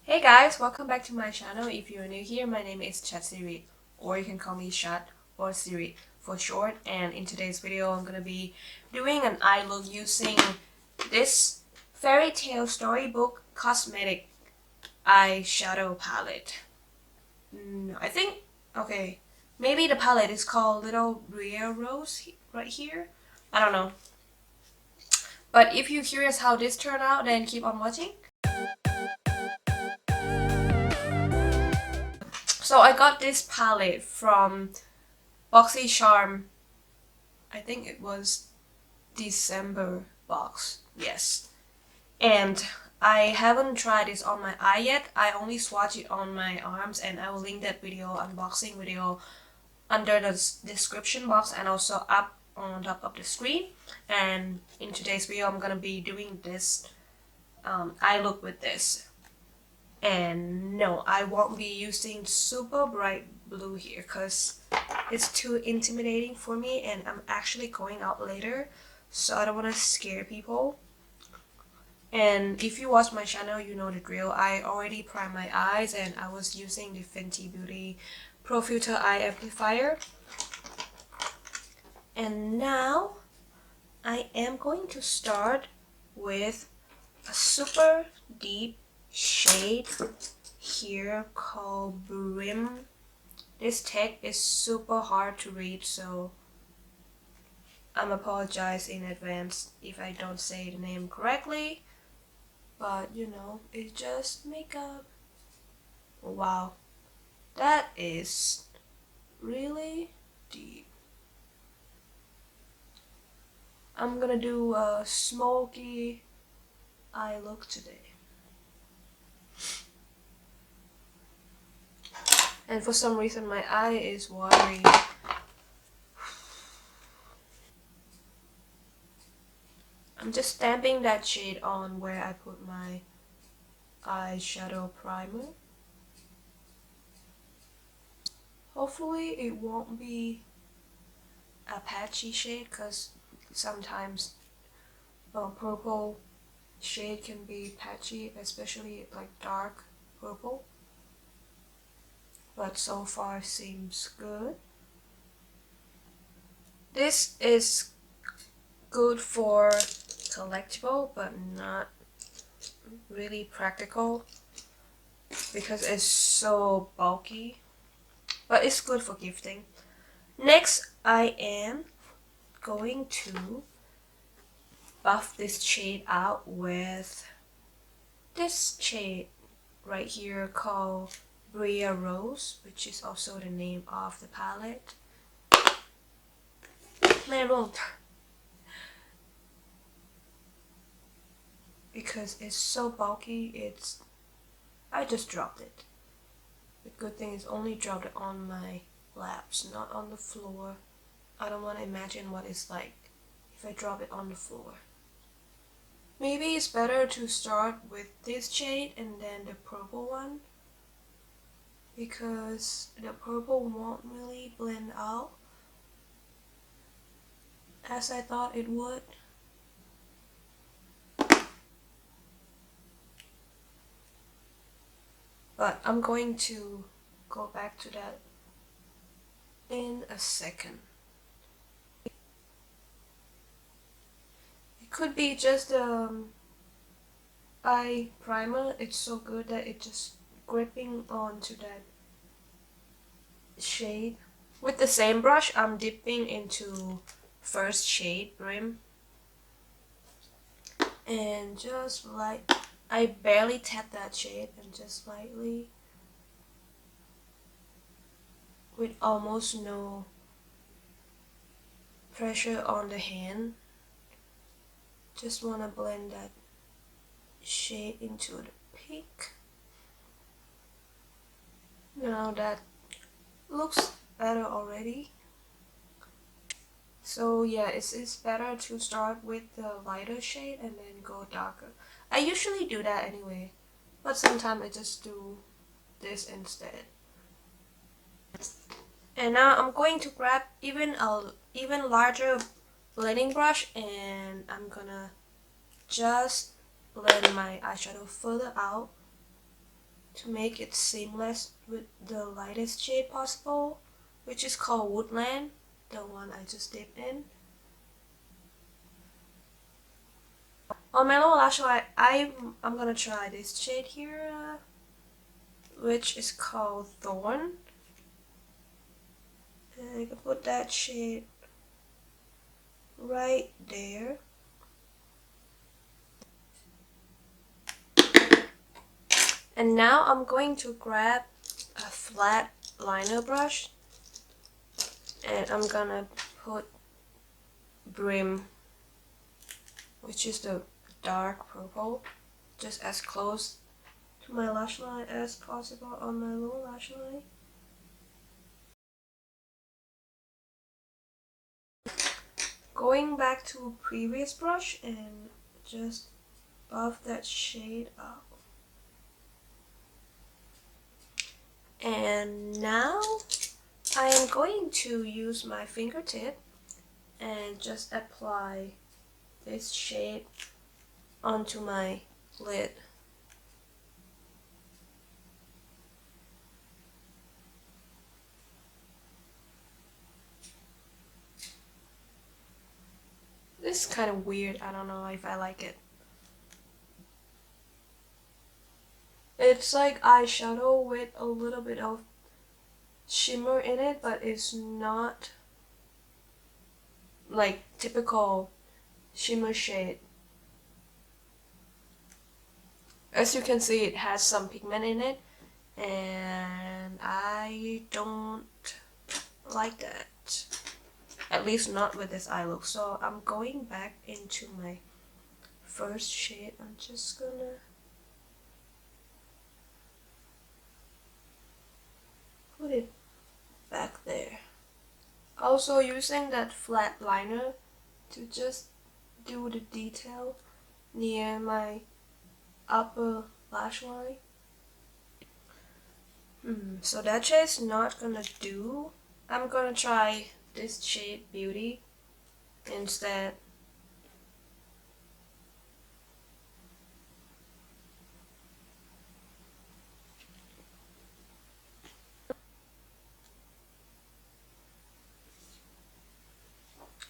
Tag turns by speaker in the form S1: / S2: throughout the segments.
S1: Hey guys, welcome back to my channel. If you're new here, my name is Siri, or you can call me Chat or Siri for short. And in today's video, I'm gonna be doing an eye look using this Fairy Tale Storybook Cosmetic eyeshadow palette. I think, okay, maybe the palette is called Little Briar Rose right here. I don't know. But if you're curious how this turned out, then keep on watching. So I got this palette from Boxyluxe. I think it was December box. Yes. And I haven't tried this on my eye yet. I only swatched it on my arms, and I will link that video, unboxing video, under the description box and also up on top of the screen. And in today's video, I'm gonna be doing this eye look with this. And no, I won't be using super bright blue here because it's too intimidating for me, and I'm actually going out later, so I don't want to scare people. And if you watch my channel, you know the drill. I already primed my eyes, and I was using the Fenty Beauty Pro Filt'r Eye Amplifier. And now I am going to start with a super deep shade here called Brim. This tag is super hard to read, so I'm apologize in advance if I don't say the name correctly, but you know, it's just makeup. Wow, that is really deep. I'm gonna do a smoky eye look today. And for some reason my eye is watery. I'm just stamping that shade on where I put my eyeshadow primer. Hopefully it won't be a patchy shade, because sometimes purple shade can be patchy, especially like dark purple. But so far seems good. This is good for collectible, but not really practical because it's so bulky. But it's good for gifting. Next, I am going to buff this shade out with this shade right here called Briar Rose, which is also the name of the palette. Man, because it's so bulky, I just dropped it. The good thing is only dropped it on my laps, not on the floor. I don't want to imagine what it's like if I drop it on the floor. Maybe it's better to start with this shade and then the purple one, because the purple won't really blend out as I thought it would. But I'm going to go back to that in a second. It could be just eye primer. It's so good that it's just gripping onto that shade. With the same brush, I'm dipping into first shade Brim, and just like I barely tap that shade, and just lightly, with almost no pressure on the hand, just want to blend that shade into the pink. Now that looks better already. So yeah, it's better to start with the lighter shade and then go darker. I usually do that anyway, but sometimes I just do this instead. And now I'm going to grab even larger blending brush, and I'm gonna just blend my eyeshadow further out to make it seamless with the lightest shade possible, which is called Woodland, the one I just dipped in. On my lower lash line, I'm gonna try this shade here, which is called Thorn. And I can put that shade right there. And now I'm going to grab a flat liner brush and I'm gonna put Brim, which is the dark purple, just as close to my lash line as possible on my lower lash line. Going back to previous brush and just buff that shade up. And now I am going to use my fingertip and just apply this shade onto my lid. This is kind of weird, I don't know if I like it. It's like eyeshadow with a little bit of shimmer in it, but it's not like typical shimmer shade. As you can see, it has some pigment in it, and I don't like that. At least not with this eye look. So I'm going back into my first shade. I'm just gonna put it back there. Also using that flat liner to just do the detail near my upper lash line. So that shade's not gonna do. I'm gonna try this shade Beauty instead.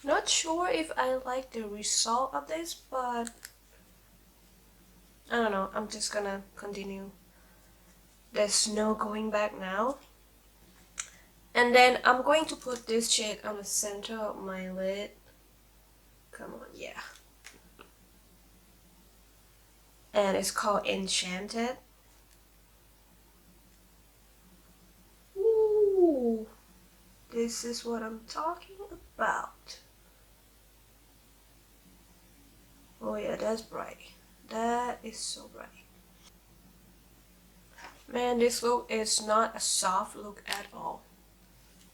S1: Not sure if I like the result of this, but I don't know, I'm just gonna continue. There's no going back now. And then I'm going to put this shade on the center of my lid. Come on, yeah. And it's called Enchanted. Ooh, this is what I'm talking about. Oh yeah, that's bright. That is so bright. Man, this look is not a soft look at all.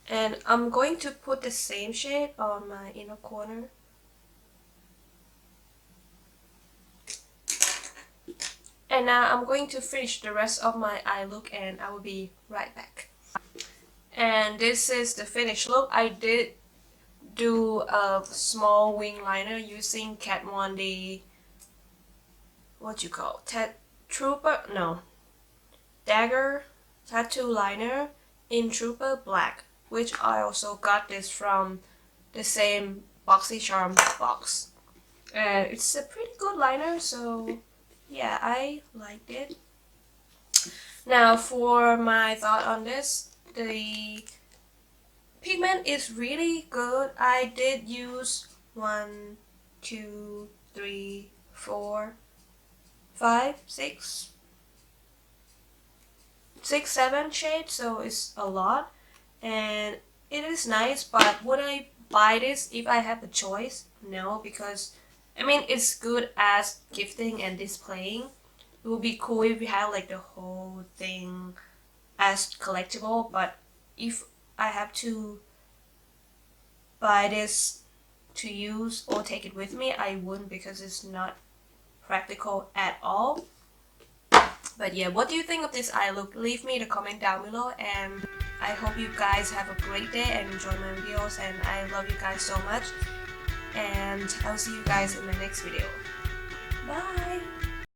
S1: And I'm going to put the same shade on my inner corner. And now I'm going to finish the rest of my eye look and I will be right back. And this is the finished look. I did do a small wing liner using Kat Von D, what you call, Dagger tattoo liner in Trooper Black, which I also got this from the same Boxyluxe box. And it's a pretty good liner, so yeah, I liked it. Now for my thought on this, the pigment is really good. I did use 1, 2, 3, 4, 5, 6, 7 shades, so it's a lot. And it is nice, but would I buy this if I have the choice? No, because I mean it's good as gifting and displaying. It would be cool if we had like the whole thing as collectible, but if I have to buy this to use or take it with me, I wouldn't, because it's not practical at all. But yeah, what do you think of this eye look? Leave me the comment down below, and I hope you guys have a great day and enjoy my videos, and I love you guys so much, and I'll see you guys in my next video. Bye!